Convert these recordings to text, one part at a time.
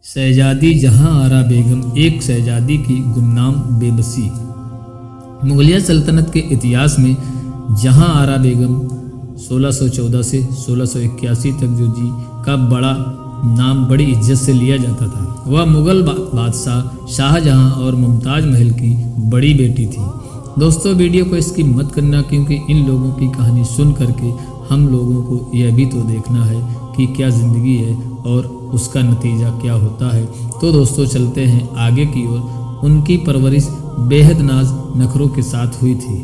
शहजादी जहां आरा बेगम, एक शहजादी की गुमनाम बेबसी। मुगलिया सल्तनत के इतिहास में जहां आरा बेगम 1614 से 1681 तक जो जी का बड़ा नाम बड़ी इज्जत से लिया जाता था। वह मुगल बादशाह शाहजहां और मुमताज़ महल की बड़ी बेटी थी। दोस्तों, वीडियो को स्किप मत करना, क्योंकि इन लोगों की कहानी सुन करके हम लोगों को यह भी तो देखना है कि क्या ज़िंदगी है और उसका नतीजा क्या होता है। तो दोस्तों, चलते हैं आगे की ओर। उनकी परवरिश बेहद नाज नखरों के साथ हुई थी,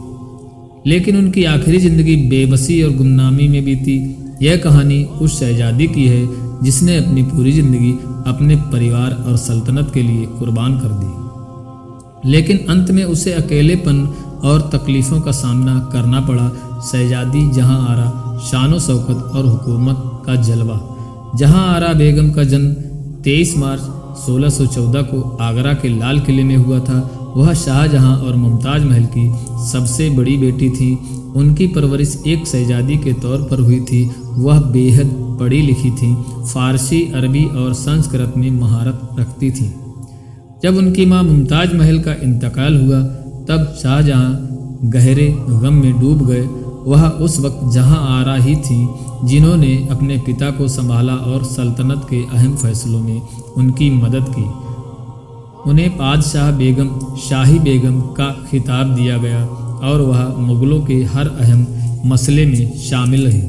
लेकिन उनकी आखिरी ज़िंदगी बेबसी और गुमनामी में बीती। यह कहानी उस शहजादी की है जिसने अपनी पूरी ज़िंदगी अपने परिवार और सल्तनत के लिए कुर्बान कर दी, लेकिन अंत में उसे अकेलेपन और तकलीफ़ों का सामना करना पड़ा। शहजादी जहां आरा, शान व शौकत और हुकूमत का जलवा। जहां आरा बेगम का जन्म 23 मार्च 1614 को आगरा के लाल किले में हुआ था। वह शाहजहां और मुमताज़ महल की सबसे बड़ी बेटी थी। उनकी परवरिश एक शहजादी के तौर पर हुई थी। वह बेहद पढ़ी लिखी थी, फारसी, अरबी और संस्कृत में महारत रखती थी। जब उनकी मां मुमताज़ महल का इंतकाल हुआ, तब शाहजहां गहरे गम में डूब गए। वह उस वक्त जहां आरा ही थी जिन्होंने अपने पिता को संभाला और सल्तनत के अहम फैसलों में उनकी मदद की। उन्हें बादशाह बेगम, शाही बेगम का खिताब दिया गया और वह मुगलों के हर अहम मसले में शामिल रही।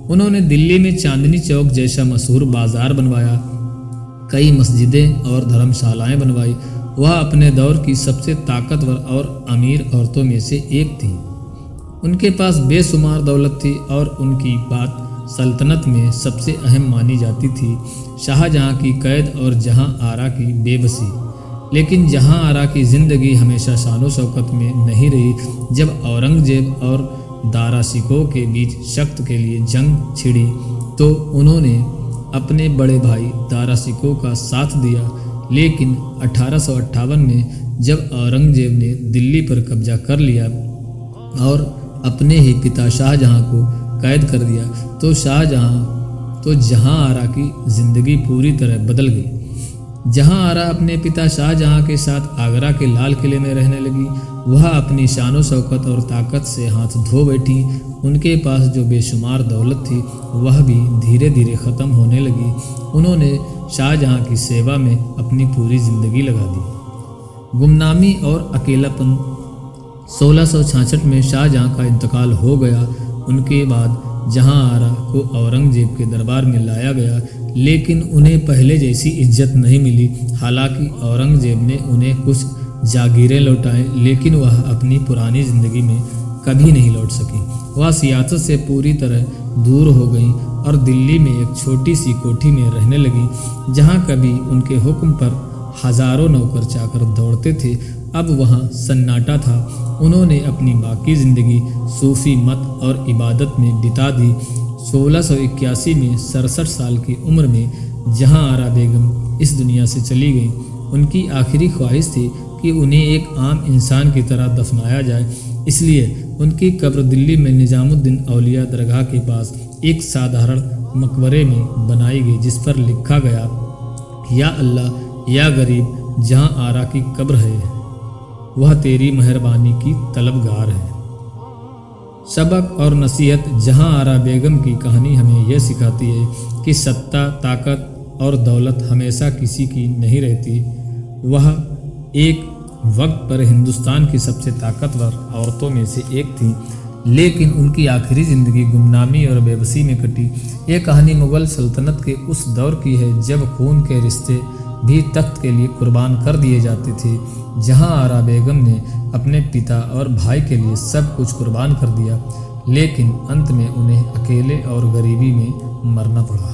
उन्होंने दिल्ली में चांदनी चौक जैसा मशहूर बाजार बनवाया, कई मस्जिदें और धर्मशालाएं बनवाई। वह अपने दौर की सबसे ताकतवर और अमीर औरतों में से एक थी। उनके पास बेशुमार दौलत थी और उनकी बात सल्तनत में सबसे अहम मानी जाती थी। शाहजहां की कैद और जहां आरा की बेबसी। लेकिन जहां आरा की ज़िंदगी हमेशा शानो शौकत में नहीं रही। जब औरंगजेब और दारा शिकोह के बीच शक्त के लिए जंग छिड़ी, तो उन्होंने अपने बड़े भाई दारा शिकोह का साथ दिया। लेकिन 1858 में जब औरंगजेब ने दिल्ली पर कब्जा कर लिया और अपने ही पिता शाहजहां को कैद कर दिया, तो जहां आरा की ज़िंदगी पूरी तरह बदल गई। जहां आरा अपने पिता शाहजहां के साथ आगरा के लाल किले में रहने लगी। वह अपनी शानो शौकत और ताकत से हाथ धो बैठी। उनके पास जो बेशुमार दौलत थी, वह भी धीरे धीरे ख़त्म होने लगी। उन्होंने शाहजहां की सेवा में अपनी पूरी ज़िंदगी लगा दी। गुमनामी और अकेलापन। 1666 में शाहजहां का इंतकाल हो गया। उनके बाद जहां आरा को औरंगजेब के दरबार में लाया गया, लेकिन उन्हें पहले जैसी इज्जत नहीं मिली। हालांकि औरंगजेब ने उन्हें कुछ जागीरें लौटाएं, लेकिन वह अपनी पुरानी ज़िंदगी में कभी नहीं लौट सकी। वह सियासत से पूरी तरह दूर हो गई और दिल्ली में एक छोटी सी कोठी में रहने लगी, जहां कभी उनके हुक्म पर हज़ारों नौकर चाकर दौड़ते थे। अब वहाँ सन्नाटा था। उन्होंने अपनी बाकी ज़िंदगी सूफ़ी मत और इबादत में बिता दी। 1681 में 67 साल की उम्र में जहां आरा बेगम इस दुनिया से चली गई। उनकी आखिरी ख्वाहिश थी कि उन्हें एक आम इंसान की तरह दफनाया जाए, इसलिए उनकी कब्र दिल्ली में निजामुद्दीन औलिया दरगाह के पास एक साधारण मकबरे में बनाई गई, जिस पर लिखा गया, या अल्लाह या गरीब, जहां आरा की कब्र है वह तेरी मेहरबानी की तलबगार है। सबक और नसीहत। जहां आरा बेगम की कहानी हमें यह सिखाती है कि सत्ता, ताकत और दौलत हमेशा किसी की नहीं रहती। वह एक वक्त पर हिंदुस्तान की सबसे ताकतवर औरतों में से एक थी, लेकिन उनकी आखिरी ज़िंदगी गुमनामी और बेबसी में कटी। यह कहानी मुग़ल सल्तनत के उस दौर की है जब खून के रिश्ते भी तख्त के लिए कुर्बान कर दिए जाते थे। जहां आरा बेगम ने अपने पिता और भाई के लिए सब कुछ कुर्बान कर दिया, लेकिन अंत में उन्हें अकेले और गरीबी में मरना पड़ा।